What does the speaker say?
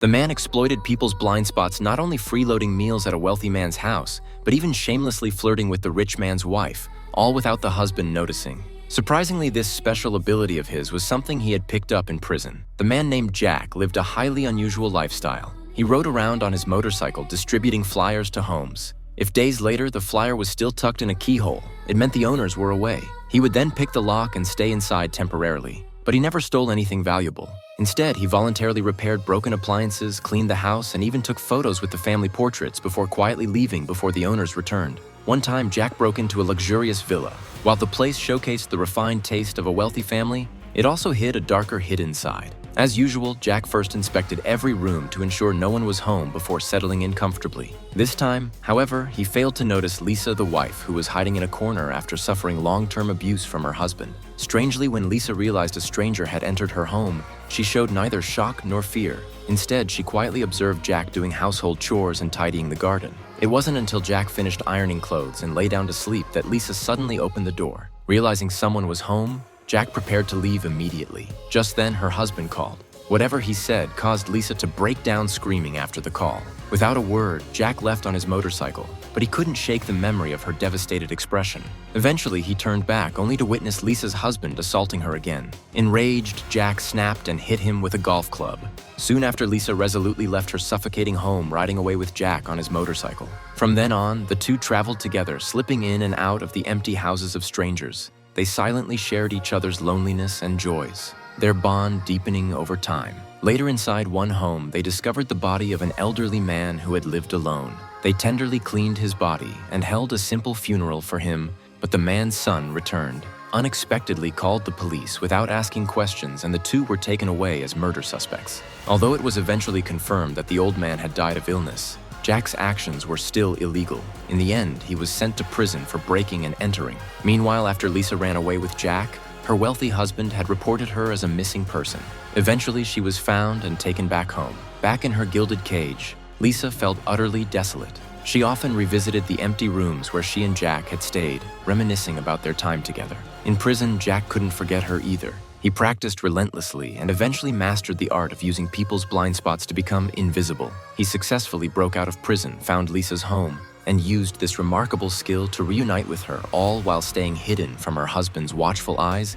The man exploited people's blind spots, not only freeloading meals at a wealthy man's house, but even shamelessly flirting with the rich man's wife, all without the husband noticing. Surprisingly, this special ability of his was something he had picked up in prison. The man named Jack lived a highly unusual lifestyle. He rode around on his motorcycle distributing flyers to homes. If days later the flyer was still tucked in a keyhole, it meant the owners were away. He would then pick the lock and stay inside temporarily. But he never stole anything valuable. Instead, he voluntarily repaired broken appliances, cleaned the house, and even took photos with the family portraits before quietly leaving before the owners returned. One time, Jack broke into a luxurious villa. While the place showcased the refined taste of a wealthy family, it also hid a darker hidden side. As usual, Jack first inspected every room to ensure no one was home before settling in comfortably. This time, however, he failed to notice Lisa, the wife, who was hiding in a corner after suffering long-term abuse from her husband. Strangely, when Lisa realized a stranger had entered her home, she showed neither shock nor fear. Instead, she quietly observed Jack doing household chores and tidying the garden. It wasn't until Jack finished ironing clothes and lay down to sleep that Lisa suddenly opened the door. Realizing someone was home, Jack prepared to leave immediately. Just then, her husband called. Whatever he said caused Lisa to break down screaming after the call. Without a word, Jack left on his motorcycle, but he couldn't shake the memory of her devastated expression. Eventually, he turned back only to witness Lisa's husband assaulting her again. Enraged, Jack snapped and hit him with a golf club. Soon after, Lisa resolutely left her suffocating home, riding away with Jack on his motorcycle. From then on, the two traveled together, slipping in and out of the empty houses of strangers. They silently shared each other's loneliness and joys, their bond deepening over time. Later, inside one home, they discovered the body of an elderly man who had lived alone. They tenderly cleaned his body and held a simple funeral for him, but the man's son returned, unexpectedly called the police without asking questions, and the two were taken away as murder suspects. Although it was eventually confirmed that the old man had died of illness, Jack's actions were still illegal. In the end, he was sent to prison for breaking and entering. Meanwhile, after Lisa ran away with Jack, her wealthy husband had reported her as a missing person. Eventually, she was found and taken back home. Back in her gilded cage, Lisa felt utterly desolate. She often revisited the empty rooms where she and Jack had stayed, reminiscing about their time together. In prison, Jack couldn't forget her either. He practiced relentlessly and eventually mastered the art of using people's blind spots to become invisible. He successfully broke out of prison, found Lisa's home, and used this remarkable skill to reunite with her, all while staying hidden from her husband's watchful eyes